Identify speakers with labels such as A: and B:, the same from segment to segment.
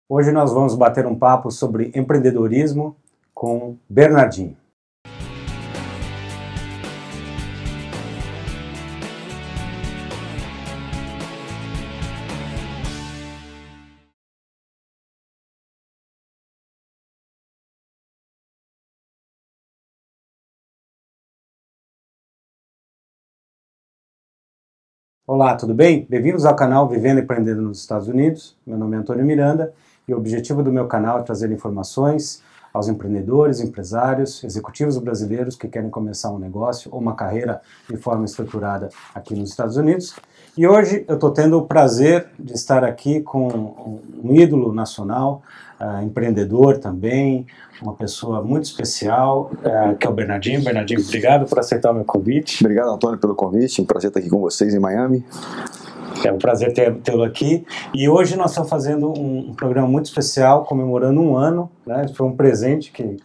A: Hoje nós vamos bater um papo sobre empreendedorismo com Bernardinho. Olá, tudo bem? Bem-vindos ao canal Vivendo e Empreendendo nos Estados Unidos. Meu nome é Antônio Miranda e o objetivo do meu canal é trazer informações aos empreendedores, empresários, executivos brasileiros que querem começar um negócio ou uma carreira de forma estruturada aqui nos Estados Unidos. E hoje eu estou tendo o prazer de estar aqui com um ídolo nacional, empreendedor também, uma pessoa muito especial, que é o Bernardinho. Bernardinho, obrigado por aceitar o meu convite.
B: Obrigado, Antônio, pelo convite. Um prazer estar aqui com vocês em Miami.
A: É um prazer tê-lo aqui. E hoje nós estamos fazendo um programa muito especial, comemorando um ano, né? Foi um presente que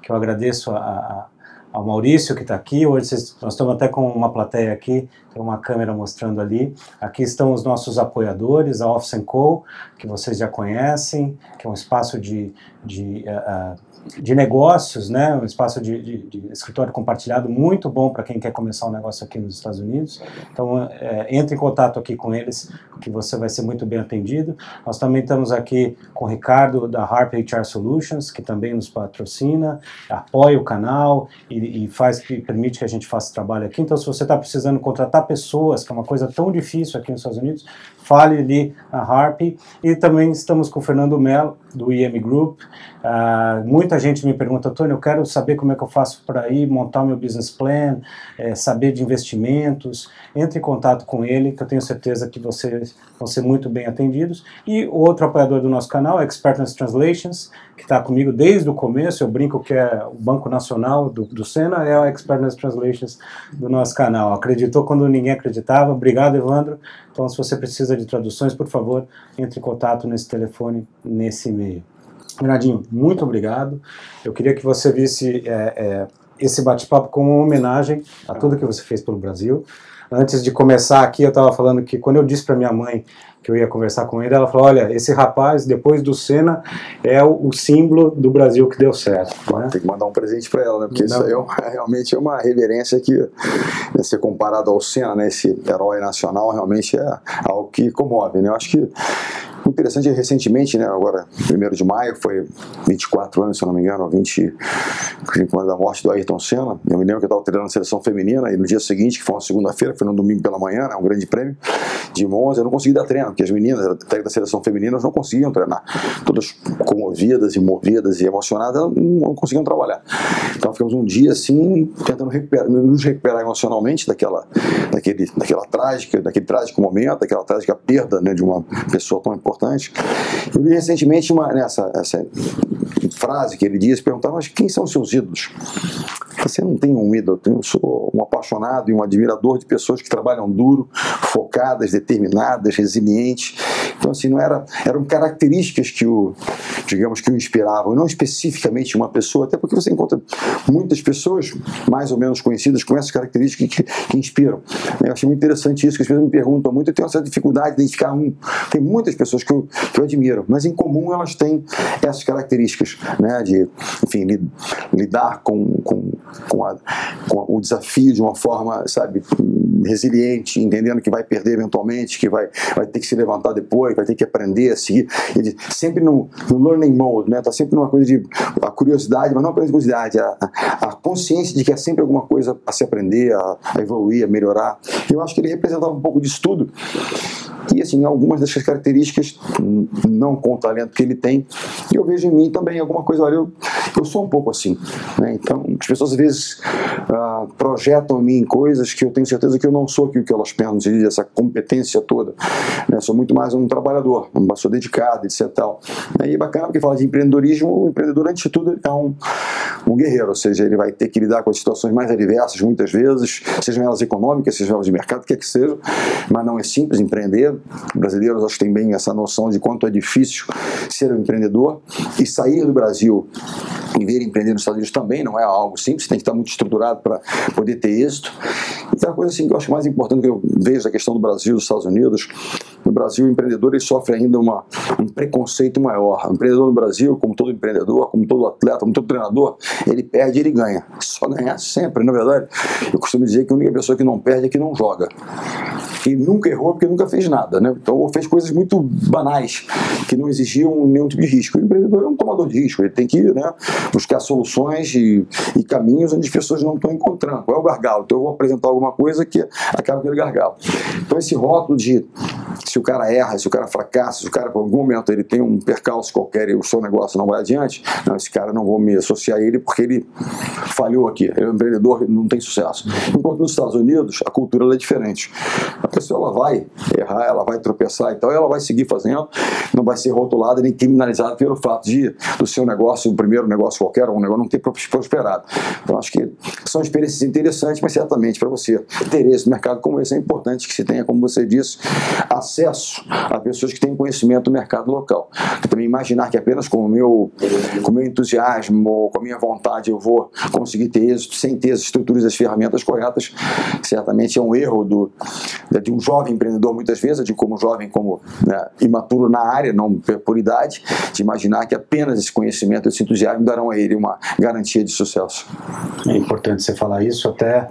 A: eu agradeço ao Maurício, que está aqui. Hoje nós estamos até com uma plateia aqui, tem uma câmera mostrando ali. Aqui estão os nossos apoiadores, a Office & Co., que vocês já conhecem, que é um espaço de negócios, né? Um espaço de escritório compartilhado muito bom para quem quer começar um negócio aqui nos Estados Unidos. Então, entre em contato aqui com eles, que você vai ser muito bem atendido. Nós também estamos aqui com o Ricardo, da Harp HR Solutions, que também nos patrocina, apoia o canal e permite que a gente faça trabalho aqui. Então, se você está precisando contratar pessoas, que é uma coisa tão difícil aqui nos Estados Unidos, fale ali na Harp. E também estamos com o Fernando Mello, do IM Group. Muita gente me pergunta, Antônio, eu quero saber como é que eu faço para ir montar meu business plan, saber de investimentos. Entre em contato com ele, que eu tenho certeza que vocês vão ser muito bem atendidos. E o outro apoiador do nosso canal é Expertness Translations, que está comigo desde o começo. Eu brinco que é o Banco Nacional do Sena, é o Expertness Translations do nosso canal. Acreditou quando ninguém acreditava. Obrigado, Evandro. Então, se você precisa de traduções, por favor, entre em contato nesse telefone, nesse e-mail. Bernardinho, muito obrigado. Eu queria que você visse esse bate-papo como uma homenagem a tudo que você fez pelo Brasil. Antes de começar aqui, eu estava falando que quando eu disse para minha mãe que eu ia conversar com ele, ela falou, olha, esse rapaz, depois do Senna, é o símbolo do Brasil que deu certo. Né?
B: Tem que mandar um presente para ela, né? Porque isso aí realmente é uma reverência que, né, ser comparado ao Senna, né, esse herói nacional, realmente é algo que comove, né? Eu acho que o interessante é recentemente, né, agora, 1º de maio, foi 24 anos, se eu não me engano, 25 anos da morte do Ayrton Senna. Eu me lembro que eu estava treinando a seleção feminina e no dia seguinte, que foi uma segunda-feira, foi no domingo pela manhã, né, um grande prêmio de Monza, eu não consegui dar treino, porque as meninas até da seleção feminina não conseguiam treinar. Todas comovidas e movidas e emocionadas, não conseguiam trabalhar. Então ficamos um dia assim, tentando nos recuperar emocionalmente daquele trágico momento, daquela trágica perda, né, de uma pessoa tão importante. Eu li recentemente essa frase que ele diz, perguntava, mas quem são seus ídolos? Você não tem um ídolo, eu sou um apaixonado e um admirador de pessoas que trabalham duro, focadas, determinadas, resilientes. Então, assim, eram características que o inspiravam, não especificamente uma pessoa, até porque você encontra muitas pessoas mais ou menos conhecidas com essas características que inspiram. Eu achei muito interessante isso, que as pessoas me perguntam muito, eu tenho uma certa dificuldade de identificar Tem muitas pessoas que eu admiro, mas em comum elas têm essas características, né, de, enfim, lidar com o desafio de uma forma, sabe, resiliente, entendendo que vai perder eventualmente, que vai ter que se levantar depois, vai ter que aprender a seguir, sempre no learning mode, né? Tá sempre numa coisa de a curiosidade, mas não apenas curiosidade, a consciência de que há sempre alguma coisa a se aprender, a evoluir, a melhorar. Eu acho que ele representava um pouco disso tudo. E assim, algumas dessas características, não com o talento que ele tem, eu vejo em mim também alguma coisa, olha, eu sou um pouco assim, né? Então, as pessoas às vezes projetam em mim coisas que eu tenho certeza que eu não sou aquilo que elas pensam, essa competência toda, né? Sou muito mais um trabalhador, uma pessoa dedicada, etc. Tal. E é bacana porque fala de empreendedorismo, o empreendedor, antes de tudo, é um guerreiro, ou seja, ele vai ter que lidar com as situações mais adversas, muitas vezes, sejam elas econômicas, sejam elas de mercado, quer que seja, mas não é simples empreender. Brasileiros acho que têm bem essa noção de quanto é difícil ser um empreendedor, e sair do Brasil e vir empreender nos Estados Unidos também não é algo simples, tem que estar muito estruturado para poder ter êxito. Então, a coisa assim que eu acho mais importante que eu vejo da questão do Brasil e dos Estados Unidos, Brasil o empreendedor ele sofre ainda um preconceito maior. O empreendedor no Brasil, como todo empreendedor, como todo atleta, como todo treinador, ele perde e ele ganha. Só ganhar sempre, na verdade. Eu costumo dizer que a única pessoa que não perde é que não joga. E nunca errou porque nunca fez nada, né? Então, ou fez coisas muito banais, que não exigiam nenhum tipo de risco. O empreendedor é um tomador de risco, ele tem que, né, buscar soluções e caminhos onde as pessoas não estão encontrando. Qual é o gargalo? Então eu vou apresentar alguma coisa que acaba aquele gargalo. Então esse rótulo de se o cara erra, se o cara fracassa, se o cara por algum momento ele tem um percalço qualquer e o seu negócio não vai adiante, não, esse cara não vou me associar a ele porque ele falhou aqui, ele é um empreendedor, não tem sucesso. Enquanto nos Estados Unidos a cultura é diferente. A pessoa ela vai errar, ela vai tropeçar e tal, e ela vai seguir fazendo, não vai ser rotulada nem criminalizada pelo fato do seu negócio, o primeiro negócio qualquer, um negócio não ter prosperado. Então acho que são experiências interessantes, mas certamente para você ter esse mercado como esse é importante que se tenha, como você disse, acesso a pessoas que têm conhecimento do mercado local. Eu também imaginar que apenas com o meu entusiasmo, com a minha vontade eu vou conseguir ter êxito sem ter as estruturas e as ferramentas corretas, certamente é um erro de um jovem empreendedor muitas vezes, de como jovem, como, né, imaturo na área, não por idade, de imaginar que apenas esse conhecimento, esse entusiasmo darão a ele uma garantia de sucesso.
A: É importante você falar isso, até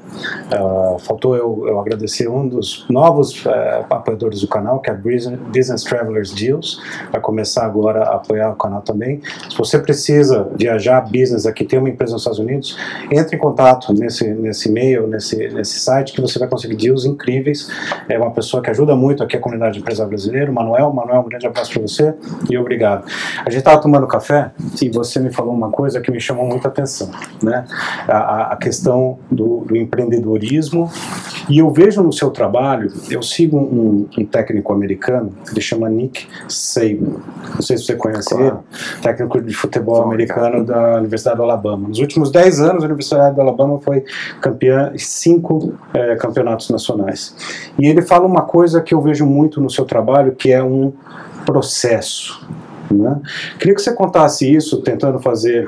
A: faltou eu agradecer um dos novos apoiadores do canal, que é a Business Travelers Deals, vai começar agora a apoiar o canal também. Se você precisa viajar business aqui, tem uma empresa nos Estados Unidos, entre em contato nesse e-mail, nesse site, que você vai conseguir deals incríveis. É uma pessoa que ajuda muito aqui a comunidade empresarial brasileira, Manuel, um grande abraço para você e obrigado. A gente estava tomando café e você me falou uma coisa que me chamou muita atenção, né? A questão do empreendedorismo, e eu vejo no seu trabalho, eu sigo um técnico americano, ele chama Nick Saban, não sei se você conhece ele, técnico de futebol americano da Universidade do Alabama. Nos últimos 10 anos, a Universidade do Alabama foi campeã em 5 campeonatos nacionais. E ele fala uma coisa que eu vejo muito no seu trabalho, que é um processo, né? Queria que você contasse isso, tentando fazer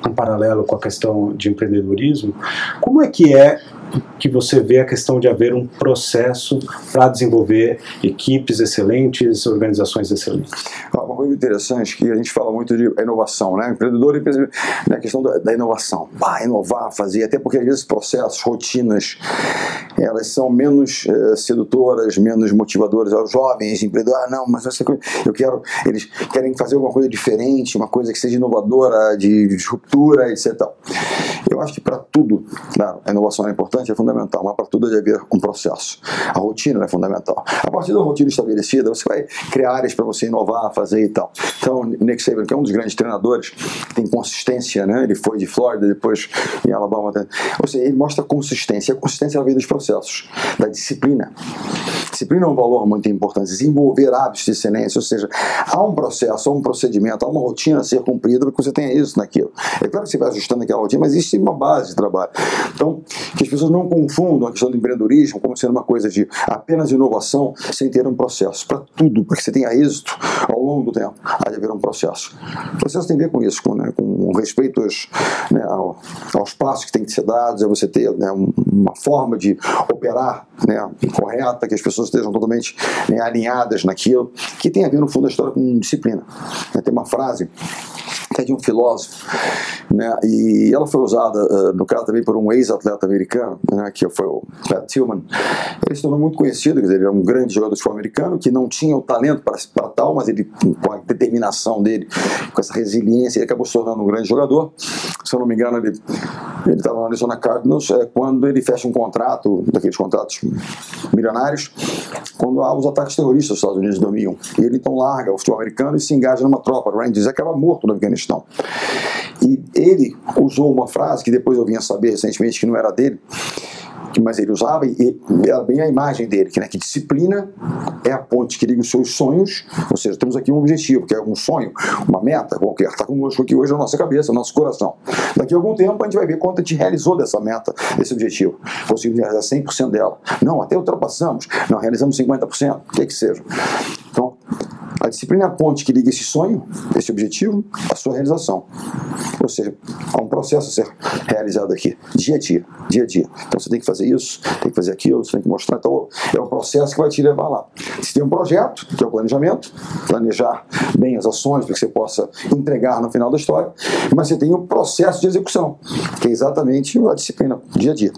A: um paralelo com a questão de empreendedorismo. Como é que você vê a questão de haver um processo para desenvolver equipes excelentes, organizações excelentes?
B: Uma coisa interessante que a gente fala muito de inovação, né? Empreendedor e a questão da inovação. Inovar, fazer, até porque às vezes processos, rotinas, elas são menos sedutoras, menos motivadoras aos jovens empreendedores. Não, mas eles querem fazer alguma coisa diferente, uma coisa que seja inovadora, de ruptura, etc. Eu acho que para tudo, claro, a inovação é importante, é fundamental, mas para tudo deve haver um processo. A rotina é fundamental. A partir da rotina estabelecida, você vai criar áreas para você inovar, fazer e tal. Então, Nick Saban, que é um dos grandes treinadores, tem consistência, né? Ele foi de Flórida, depois em Alabama. Ou seja, ele mostra consistência. A consistência vem dos processos, da disciplina. Disciplina é um valor muito importante. Desenvolver hábitos de excelência, ou seja, há um processo, há um procedimento, há uma rotina a ser cumprida para que você tenha isso naquilo. É claro que você vai ajustando aquela rotina, mas existe uma base de trabalho. Então, que as pessoas não confundam a questão do empreendedorismo como sendo uma coisa de apenas inovação sem ter um processo. Para tudo, para que você tenha êxito ao longo do tempo, há de haver um processo. O processo tem a ver com isso, com respeito aos passos que têm que ser dados, é você ter, né, uma forma de operar, né, correta, que as pessoas estejam totalmente, né, alinhadas naquilo, que tem a ver, no fundo, da história com disciplina. Tem uma frase até de um filósofo, né, e ela foi usada, no caso também, por um ex-atleta americano, né, que foi o Pat Tillman. Ele se tornou muito conhecido, quer dizer, ele era um grande jogador de futebol americano que não tinha o talento para tal, mas ele, com a determinação dele, com essa resiliência, ele acabou se tornando um grande jogador. Se eu não me engano, ele estava na Arizona Cardinals quando ele fecha um contrato, daqueles contratos milionários, quando há os ataques terroristas dos Estados Unidos em 2001. E ele então larga o futebol americano e se engaja numa tropa, Rangers, e acaba morto no Afeganistão. E ele usou uma frase que depois eu vim a saber recentemente que não era dele, mas ele usava, e era bem a imagem dele, que disciplina é a ponte que liga os seus sonhos, ou seja, temos aqui um objetivo, que é um sonho, uma meta qualquer, está conosco aqui hoje na nossa cabeça, no nosso coração. Daqui a algum tempo a gente vai ver quanto a gente realizou dessa meta, desse objetivo. Conseguimos realizar 100% dela. Não, até ultrapassamos. Não, realizamos 50%, o que seja. Então, A disciplina é a ponte que liga esse sonho, esse objetivo, à sua realização. Ou seja, há um processo a ser realizado aqui, dia a dia, dia a dia. Então você tem que fazer isso, tem que fazer aquilo, você tem que mostrar. Então é o processo que vai te levar lá. Você tem um projeto, que é o planejamento, planejar bem as ações para que você possa entregar no final da história, mas você tem o processo de execução, que é exatamente a disciplina, dia a dia.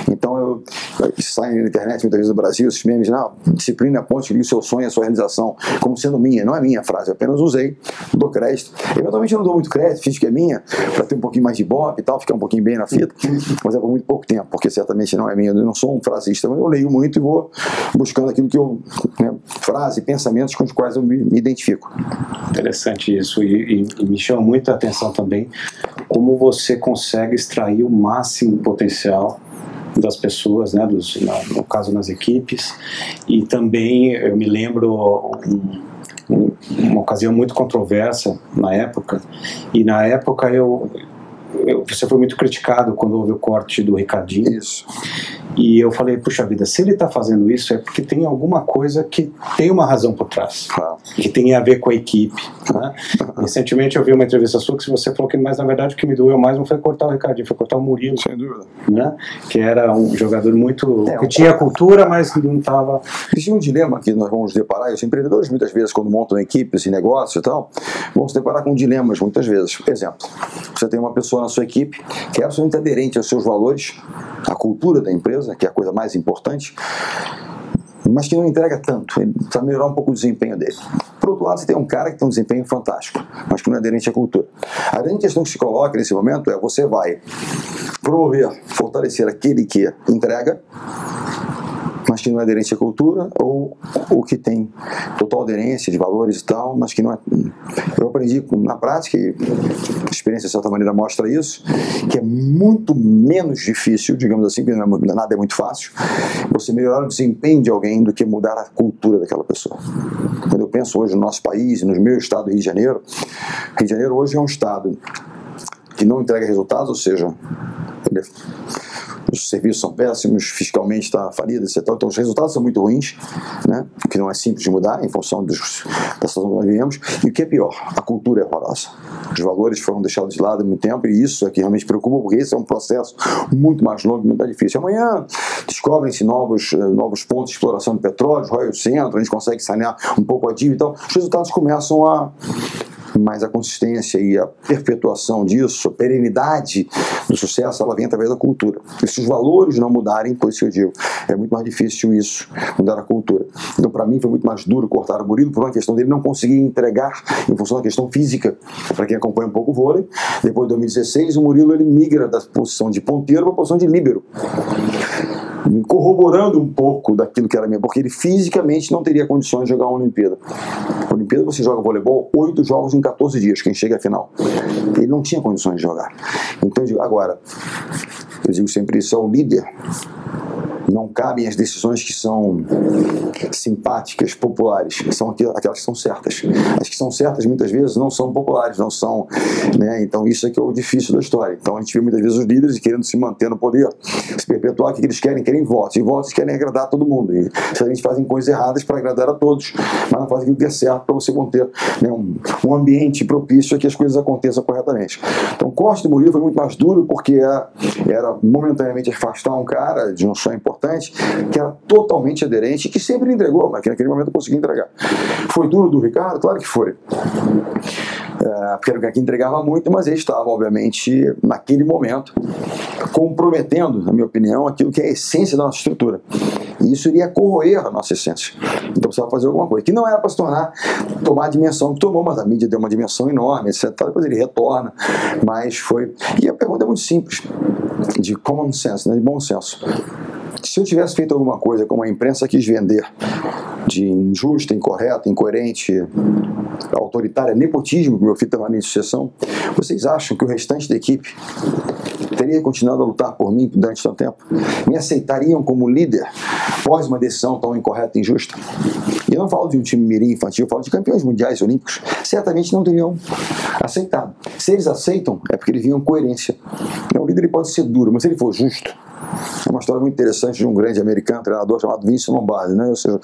B: Então sai na internet muitas vezes no Brasil esses memes, não, disciplina é a ponte que liga o seu sonho, a sua realização, como sendo minha. Não é minha frase, eu apenas usei, dou crédito. Eventualmente eu não dou muito crédito, finge que é minha, para ter um pouquinho mais de ibope e tal, ficar um pouquinho bem na fita, mas é por muito pouco tempo, porque certamente não é minha. Eu não sou um frasista, mas eu leio muito e vou buscando aquilo que eu, frase, pensamentos com os quais eu me identifico.
A: Interessante isso, e me chama muito a atenção também como você consegue extrair o máximo potencial das pessoas, né, no caso nas equipes. E também eu me lembro uma ocasião muito controversa na época, e na época você foi muito criticado quando houve o corte do Ricardinho.
B: Isso.
A: E eu falei, puxa vida, se ele está fazendo isso é porque tem alguma coisa que tem uma razão por trás, que tem a ver com a equipe, né? Recentemente eu vi uma entrevista sua que você falou que, mas na verdade o que me doeu mais não foi cortar o Ricardinho, foi cortar o Murilo.
B: Sem dúvida.
A: Né? Que era um jogador muito... que tinha cultura, mas não estava...
B: Existe um dilema que nós vamos deparar, e os empreendedores muitas vezes quando montam equipes e negócios e tal, vão se deparar com dilemas muitas vezes. Exemplo, você tem uma pessoa na sua equipe que é absolutamente aderente aos seus valores, à cultura da empresa, que é a coisa mais importante, mas que não entrega tanto, ele precisa melhorar um pouco o desempenho dele. Por outro lado, você tem um cara que tem um desempenho fantástico, mas que não é aderente à cultura. A grande questão que se coloca nesse momento é: você vai promover, fortalecer aquele que entrega, mas que não é aderente à cultura, ou o que tem total aderência de valores e tal, mas que não é... Eu aprendi na prática, e a experiência de certa maneira mostra isso, que é muito menos difícil, digamos assim, porque nada é muito fácil, você melhorar o desempenho de alguém do que mudar a cultura daquela pessoa. Quando eu penso hoje no nosso país, no meu estado, Rio de Janeiro hoje é um estado que não entrega resultados, ou seja, os serviços são péssimos, fiscalmente está falido, etc. Então os resultados são muito ruins, né? O que não é simples de mudar em função da situação que nós vivemos. E o que é pior, a cultura é horrorosa. Os valores foram deixados de lado há muito tempo, e isso é que realmente preocupa, porque esse é um processo muito mais longo, muito mais difícil. Amanhã descobrem-se novos pontos de exploração de petróleo, Royal Centro, a gente consegue sanear um pouco a dívida, então os resultados começam a... Mas a consistência e a perpetuação disso, a perenidade do sucesso, ela vem através da cultura. E se os valores não mudarem, por isso que eu digo, é muito mais difícil isso, mudar a cultura. Então, para mim, foi muito mais duro cortar o Murilo por uma questão dele não conseguir entregar em função da questão física. Para quem acompanha um pouco o vôlei, depois de 2016, o Murilo ele migra da posição de ponteiro para a posição de líbero, corroborando um pouco daquilo que era mesmo, porque ele fisicamente não teria condições de jogar uma Olimpíada. A Olimpíada você joga voleibol 8 jogos em 14 dias, quem chega à final. Ele não tinha condições de jogar. Então, agora, eu digo sempre isso, é o líder. Não cabem as decisões que são simpáticas, populares, são aquelas que são certas. As que são certas muitas vezes não são populares, não são, né? Então isso é que é o difícil da história. Então a gente vê muitas vezes os líderes querendo se manter no poder, se perpetuar, o que eles querem votos, e votos querem agradar a todo mundo. E a gente fazem coisas erradas para agradar a todos, mas não fazem aquilo que é certo para você manter, né, um ambiente propício a que as coisas aconteçam corretamente. Então o corte do Murilo foi muito mais duro, porque era momentaneamente afastar um cara de um sonho importante, que era totalmente aderente, que sempre entregou, mas que naquele momento eu consegui entregar. Foi duro do Ricardo? Claro que foi. Porque era o cara que entregava muito, mas ele estava, obviamente, naquele momento, comprometendo, na minha opinião, aquilo que é a essência da nossa estrutura. E isso iria corroer a nossa essência. Então precisava fazer alguma coisa, que não era para tomar a dimensão que tomou, mas a mídia deu uma dimensão enorme, etc. Depois ele retorna, mas foi... E a pergunta é muito simples, de common sense, né, de bom senso. Se eu tivesse feito alguma coisa como a imprensa quis vender, de injusta, incorreta, incoerente, autoritária, nepotismo, que meu filho estava em sucessão, vocês acham que o restante da equipe teria continuado a lutar por mim durante tanto tempo? Me aceitariam como líder após uma decisão tão incorreta e injusta? E eu não falo de um time mirim infantil, eu falo de campeões mundiais olímpicos. Certamente não teriam aceitado. Se eles aceitam, é porque eles viam coerência. O líder ele pode ser duro, mas se ele for justo, É uma história muito interessante de um grande americano, treinador chamado Vince Lombardi, né? Ou seja,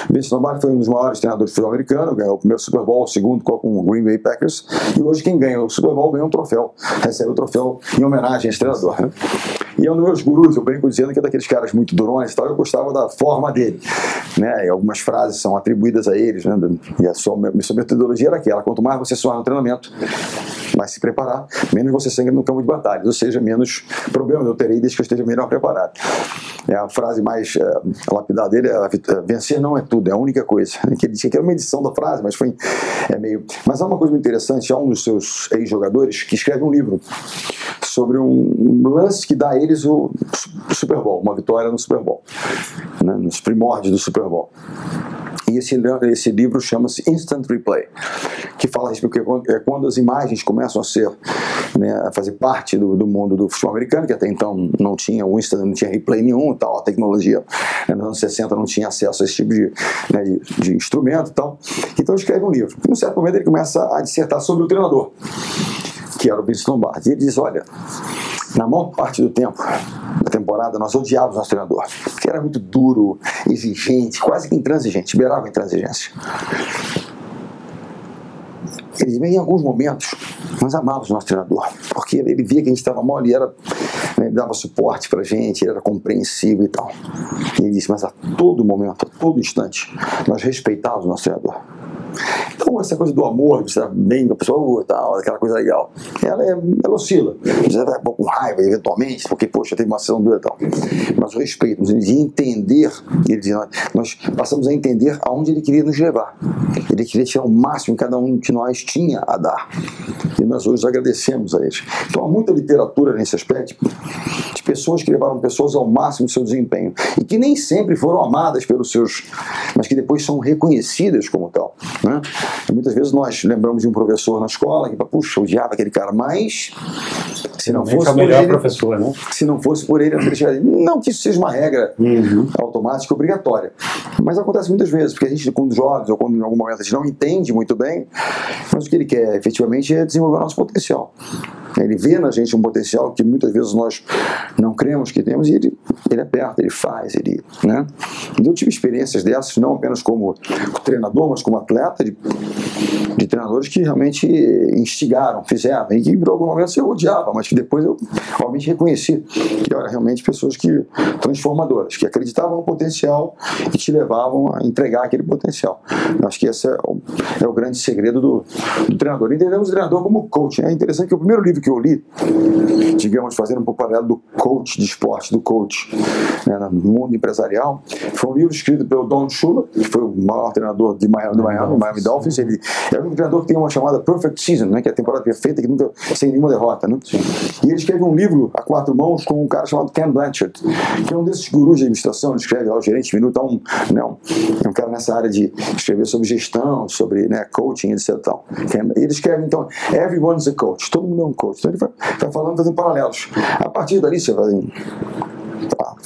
B: Vince Lombardi foi um dos maiores treinadores de futebol americano, ganhou o primeiro Super Bowl, o segundo com o Green Bay Packers, e hoje quem ganha o Super Bowl ganha um troféu, recebe o troféu em homenagem a esse treinador, né? E é um dos meus gurus, eu brinco dizendo que é daqueles caras muito durões e tal, eu gostava da forma dele, né? E algumas frases são atribuídas a eles, né? E a sua metodologia era aquela: quanto mais você suar no treinamento, mais se preparar, menos você sangra no campo de batalha, ou seja, menos problemas eu terei desde que eu esteja melhor preparado. É a frase mais lapidar dele, vencer não é tudo, é a única coisa. Que ele tinha que era uma edição da frase, mas foi meio... Mas há uma coisa muito interessante, há um dos seus ex-jogadores que escreve um livro sobre um lance que dá a eles o Super Bowl, uma vitória no Super Bowl, né, nos primórdios do Super Bowl. E esse livro chama-se Instant Replay, que fala a respeito que quando as imagens começam a ser, né, a fazer parte do mundo do futebol americano, que até então não tinha o instant, não tinha replay nenhum, tal, a tecnologia, né, nos anos 60 não tinha acesso a esse tipo de instrumento e tal. Então ele escreve um livro. E num certo momento ele começa a dissertar sobre o treinador, que era o Vince Lombardi. E ele diz: olha, na maior parte do tempo da temporada nós odiávamos nosso treinador, porque era muito duro, exigente, quase que intransigente, beirava a intransigência. Ele diz: em alguns momentos nós amávamos o nosso treinador, porque ele via que a gente estava mal, ele ele dava suporte pra gente, ele era compreensivo e tal. E ele disse: mas a todo momento, a todo instante, nós respeitávamos o nosso treinador. Então essa coisa do amor, de estar bem com a pessoa, tal, aquela coisa legal, ela oscila. Você vai com raiva eventualmente, porque poxa, teve uma sessão dura e tal. Mas o respeito, de entender, ele diz, nós passamos a entender aonde ele queria nos levar. Ele queria tirar o máximo que cada um de nós tinha a dar. E nós hoje agradecemos a ele. Então há muita literatura nesse aspecto, de pessoas que levaram pessoas ao máximo do seu desempenho e que nem sempre foram amadas pelos seus, mas que depois são reconhecidas como tal, né? E muitas vezes nós lembramos de um professor na escola que, puxa, odiava aquele cara, mas se não fosse por ele,
A: professor, né?
B: Se não fosse por ele, não que isso seja uma regra automática, obrigatória, mas acontece muitas vezes, porque a gente, quando jovens ou quando em algum momento a gente não entende muito bem, mas o que ele quer efetivamente é desenvolver o nosso potencial. Ele vê na gente um potencial que muitas vezes nós não cremos que temos, e ele aperta, ele faz, né? E eu tive experiências dessas, não apenas como treinador, mas como atleta, de treinadores que realmente instigaram, fizeram, e que por algum momento eu odiava, mas que depois eu realmente reconheci que eram realmente pessoas transformadoras, que acreditavam no potencial e te levavam a entregar aquele potencial. Eu acho que esse é o grande segredo do treinador. Entendemos o treinador como coach, né? É interessante que o primeiro livro que eu li, digamos, fazendo um pouco paralelo do coach de esporte, do coach, né, no mundo empresarial, foi um livro escrito pelo Don Shula, que foi o maior treinador do Miami Dolphins. Ele é um treinador que tem uma chamada Perfect Season, né, que é a temporada perfeita, que nunca sem nenhuma derrota, né? E ele escreve um livro a 4 mãos com um cara chamado Ken Blanchard, que é um desses gurus de administração. Ele escreve lá o gerente de minuto, é um cara nessa área de escrever sobre gestão, sobre, né, coaching, etc. Ele escreve, então, Everyone's a coach, todo mundo é um coach. Então ele vai falando, fazendo paralelos. A partir dali, você vai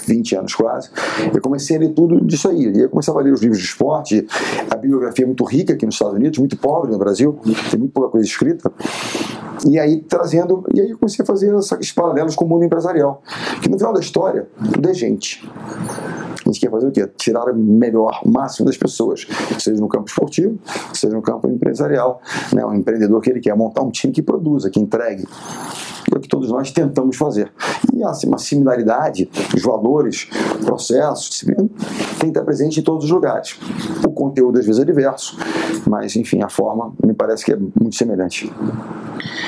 B: 20 anos quase, eu comecei a ler tudo disso aí. E eu começava a ler os livros de esporte, a bibliografia é muito rica aqui nos Estados Unidos, muito pobre no Brasil, tem muito pouca coisa escrita. E aí eu comecei a fazer esses paralelos com o mundo empresarial, que no final da história, tudo é gente. A gente quer fazer o quê? Tirar o melhor, o máximo das pessoas, seja no campo esportivo, seja no campo empresarial, né? Um empreendedor que ele quer montar um time que produza, que entregue. É o que todos nós tentamos fazer. E há uma similaridade, os valores, processos, disciplina, tem que estar presente em todos os lugares. O conteúdo às vezes é diverso, mas enfim, a forma me parece que é muito semelhante.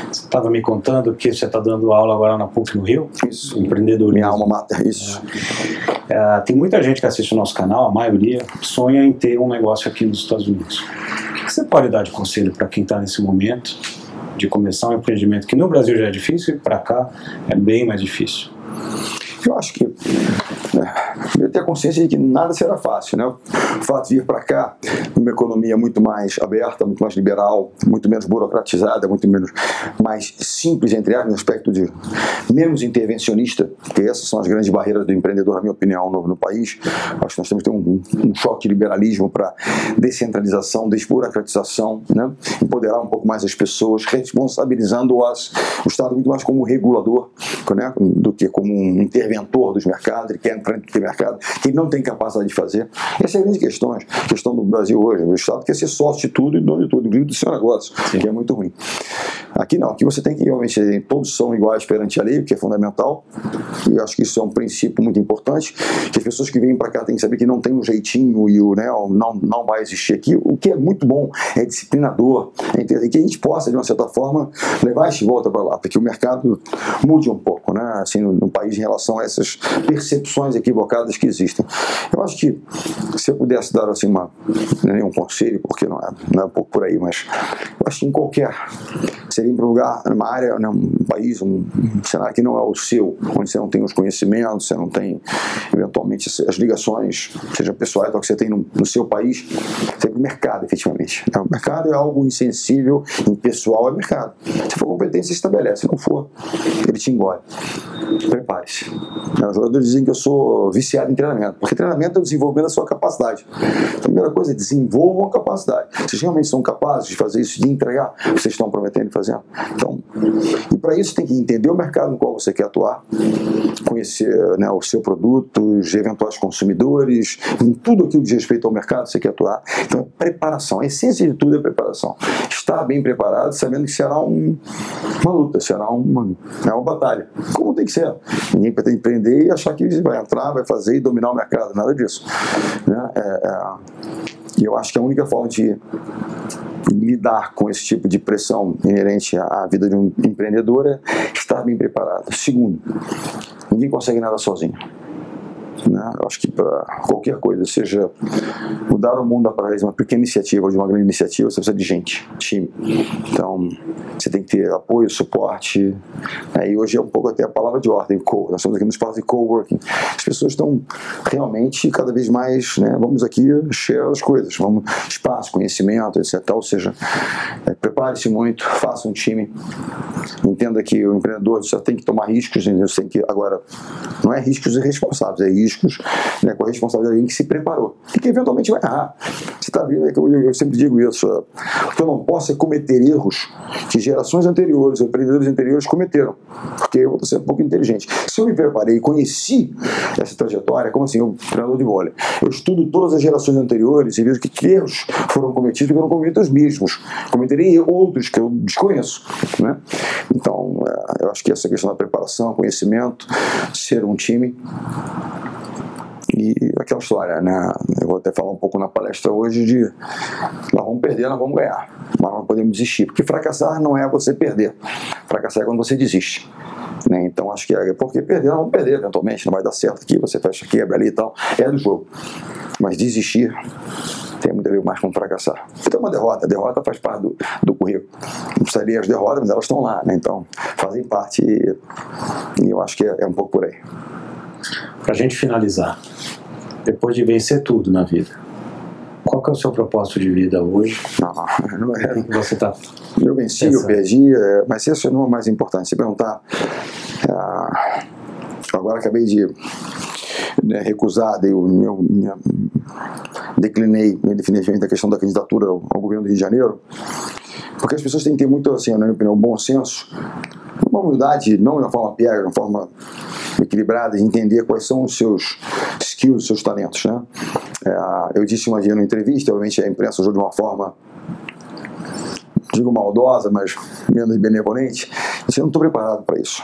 A: Você estava me contando que você está dando aula agora na PUC no Rio?
B: Isso.
A: Empreendedorismo.
B: Minha alma mater, isso.
A: Tem muita gente que assiste o nosso canal, a maioria, sonha em ter um negócio aqui nos Estados Unidos. O que você pode dar de conselho para quem está nesse momento de começar um empreendimento que no Brasil já é difícil e para cá é bem mais difícil?
B: Eu acho que primeiro ter a consciência de que nada será fácil, né? O fato de vir para cá, uma economia muito mais aberta, muito mais liberal, muito menos burocratizada, muito menos mais simples, entre aspas, no aspecto de menos intervencionista, porque essas são as grandes barreiras do empreendedor, na minha opinião, no país. Acho que nós temos que ter um choque de liberalismo para descentralização, desburocratização, né? Empoderar um pouco mais as pessoas, responsabilizando o Estado muito mais como regulador, né? Do que como um interventor dos mercados, ele quer entrar no mercado, que ele não tem capacidade de fazer. Essa é a grande questão do Brasil hoje. O Estado quer ser sócio de tudo e dono de tudo, inclusive do seu negócio, que é muito ruim. Aqui não, aqui você tem que realmente, todos são iguais perante a lei, o que é fundamental, e eu acho que isso é um princípio muito importante, que as pessoas que vêm para cá têm que saber que não tem um jeitinho e não vai existir aqui. O que é muito bom, é disciplinador, e que a gente possa, de uma certa forma, levar isso de volta para lá, porque o mercado mude um pouco, né, assim, no país em relação a essas percepções equivocadas que existem. Eu acho que se eu pudesse dar assim não é nenhum conselho, porque não é um pouco por aí, mas eu acho que em qualquer, seria em um lugar, numa área, um país, um cenário que não é o seu, onde você não tem os conhecimentos, você não tem eventualmente as ligações, seja pessoais, que você tem no seu país, sempre o mercado, efetivamente. O mercado é algo insensível, impessoal, é mercado. Se for competente, você estabelece, se não for, ele te engole. Prepare-se. Os jogadores dizem que eu sou viciado em treinamento, porque treinamento é o desenvolvimento da sua capacidade. A primeira coisa é desenvolvam a capacidade. Vocês realmente são capazes de fazer isso, de entregar o que vocês estão prometendo fazer. Então, e para isso tem que entender o mercado no qual você quer atuar, conhecer, né, o seu produto, os eventuais consumidores, em tudo aquilo que diz respeito ao mercado que você quer atuar. Então, é preparação. A essência de tudo é preparação. Estar bem preparado, sabendo que será uma luta, será uma batalha. Como tem que ser. Ninguém pretende empreender e achar que vai entrar, vai fazer e dominar o mercado. Nada disso. Né? E eu acho que a única forma de lidar com esse tipo de pressão inerente à vida de um empreendedor é estar bem preparado. Segundo, ninguém consegue nada sozinho. Eu acho que para qualquer coisa, seja mudar o mundo através de uma pequena iniciativa ou de uma grande iniciativa, você precisa de gente, time. Então, você tem que ter apoio, suporte. E hoje é um pouco até a palavra de ordem, nós estamos aqui no espaço de coworking. As pessoas estão realmente cada vez mais, vamos aqui share as coisas, vamos espaço, conhecimento, etc. Ou seja, prepare-se muito, faça um time, entenda que o empreendedor já tem que tomar riscos, tem que, agora, não é riscos irresponsáveis, é riscos com a responsabilidade de alguém que se preparou e que eventualmente vai errar. Você está vendo, eu sempre digo isso, o que eu não posso é cometer erros que gerações anteriores, empreendedores anteriores cometeram, porque eu vou ser um pouco inteligente. Se eu me preparei e conheci essa trajetória, como assim, eu treinador de vôlei, eu estudo todas as gerações anteriores e vejo que erros foram cometidos que eu não cometo os mesmos, cometerei outros que eu desconheço, né? Então, eu acho que essa questão da preparação, conhecimento, ser um time. E aquela história, eu vou até falar um pouco na palestra hoje de nós vamos perder, nós vamos ganhar, mas não podemos desistir, porque fracassar não é você perder, fracassar é quando você desiste. Então acho que porque perder, nós vamos perder eventualmente, não vai dar certo aqui, você fecha, quebra ali e tal, é do jogo, mas desistir tem muito a ver mais com fracassar. Então uma derrota, a derrota faz parte do currículo, não precisaria as derrotas, mas elas estão lá, então fazem parte e eu acho que é um pouco por aí.
A: Para a gente finalizar, depois de vencer tudo na vida, qual que é o seu propósito de vida hoje?
B: Não é.
A: Você tá
B: eu venci, pensando. Eu perdi, mas isso não é o mais importante. Se perguntar, agora acabei de recusar, declinei definitivamente a questão da candidatura ao governo do Rio de Janeiro, porque as pessoas têm que ter muito, assim, na minha opinião, bom senso, uma humildade, não de uma forma pega, de uma forma equilibrada, de entender quais são os seus skills, os seus talentos, eu disse uma vez numa entrevista, obviamente a imprensa usou de uma forma, digo maldosa, mas menos benevolente, eu não estou preparado para isso.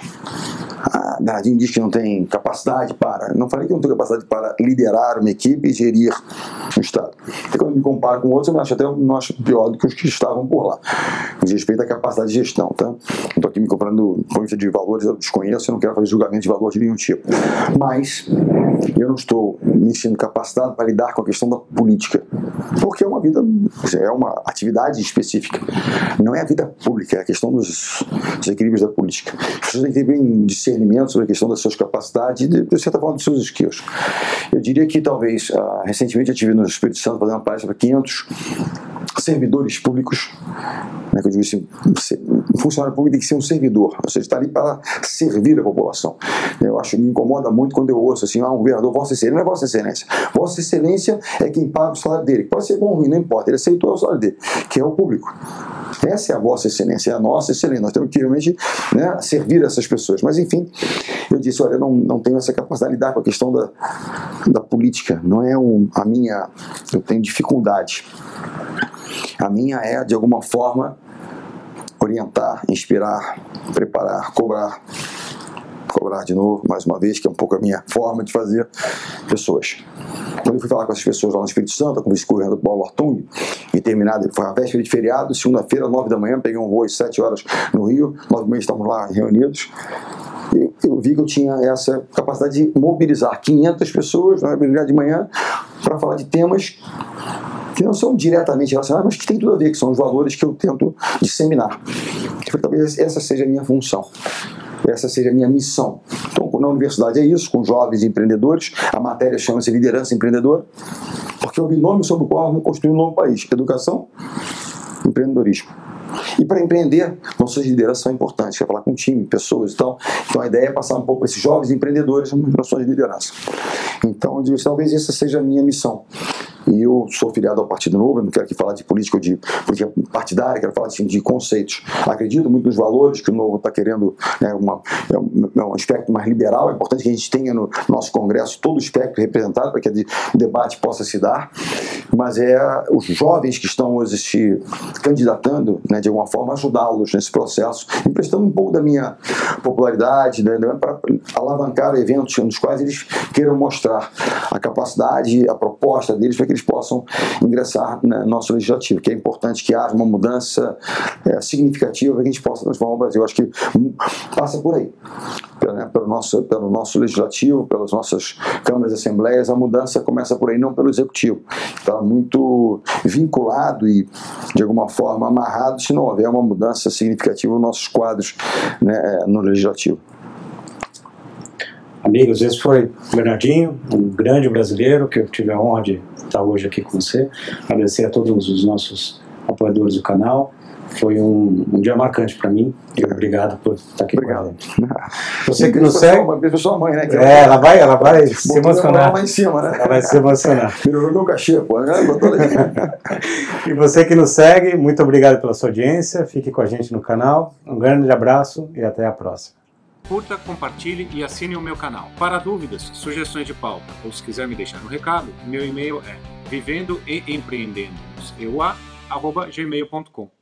B: Bernardinho diz que não tem capacidade para. Não falei que não tenho capacidade para liderar uma equipe e gerir um Estado. E quando me comparo com outros, eu não acho pior do que os que estavam por lá. Diz respeito à capacidade de gestão, tá? Não estou aqui me comparando do ponto de valores, eu desconheço, eu não quero fazer julgamento de valor de nenhum tipo. Mas eu não estou me sentindo capacitado para lidar com a questão da política. porque é uma vida, é uma atividade específica. Não é a vida pública, é a questão dos equilíbrios da política. As pessoas têm que ter bem discernimento sobre a questão das suas capacidades e, de certa forma, dos seus skills. Eu diria que, talvez, recentemente eu estive no Espírito Santo fazendo uma palestra para 500 servidores públicos, né, que eu digo assim, um funcionário público tem que ser um servidor, ou seja, está ali para servir a população. Eu acho que me incomoda muito quando eu ouço assim, um governador, Vossa Excelência, não é Vossa Excelência. Vossa Excelência é quem paga o salário dele, pode ser bom ou ruim, não importa, ele aceitou o salário dele, que é o público. Essa é a Vossa Excelência, é a nossa Excelência, nós temos que realmente, né, servir essas pessoas. Mas enfim, eu disse, olha, eu não tenho essa capacidade de lidar com a questão da política, não é a minha, eu tenho dificuldade. A minha é, de alguma forma, orientar, inspirar, preparar, cobrar de novo, mais uma vez, que é um pouco a minha forma de fazer pessoas. Quando eu fui falar com essas pessoas lá no Espírito Santo, com o vice-governador Paulo Artung, e terminado, foi a véspera de feriado, segunda-feira, 9 da manhã, peguei um voo às 7 horas no Rio, 9h30 estávamos lá reunidos, e eu vi que eu tinha essa capacidade de mobilizar 500 pessoas, na brigada de manhã, para falar de temas que não são diretamente relacionados, mas que tem tudo a ver, que são os valores que eu tento disseminar. Talvez essa seja a minha função, essa seja a minha missão. Então, na universidade é isso, com jovens empreendedores, a matéria chama-se Liderança Empreendedora, porque é o binômio sobre o qual vamos construir um novo país: educação, empreendedorismo. E para empreender, nossas lideranças são importantes, quer falar com time, pessoas e tal. Então a ideia é passar um pouco para esses jovens empreendedores as noções de liderança. Então eu digo, talvez essa seja a minha missão. E eu sou filiado ao Partido Novo, eu não quero aqui falar de política ou de política partidária, quero falar de conceitos. Acredito muito nos valores que o Novo está querendo, né, um aspecto mais liberal. É importante que a gente tenha no nosso Congresso todo o espectro representado para que o debate possa se dar. Mas é os jovens que estão hoje se candidatando, né, de alguma forma, ajudá-los nesse processo, emprestando um pouco da minha popularidade, né, para alavancar eventos nos quais eles queiram mostrar a capacidade, a proposta deles para que eles possam ingressar no nosso legislativo, que é importante que haja uma mudança significativa para que a gente possa transformar o Brasil. Eu acho que passa por aí, pelo nosso legislativo, pelas nossas câmaras e assembleias. A mudança começa por aí, não pelo executivo. Está muito vinculado e, de alguma forma, amarrado se não houver uma mudança significativa nos nossos quadros, né, no legislativo.
A: Amigos, esse foi o Bernardinho, um grande brasileiro, que eu tive a honra de estar hoje aqui com você. Agradecer a todos os nossos apoiadores do canal. Foi um dia marcante para mim. E obrigado por estar aqui com a gente. Você que nos segue...
B: Uma sua mãe, né?
A: Ela vai se emocionar.
B: Lá em cima, né?
A: Ela vai se emocionar.
B: Virou meu cachê, pô.
A: E você que nos segue, muito obrigado pela sua audiência. Fique com a gente no canal. Um grande abraço e até a próxima.
C: Curta, compartilhe e assine o meu canal. Para dúvidas, sugestões de pauta ou se quiser me deixar um recado, meu e-mail é vivendoeempreendendo@gmail.com.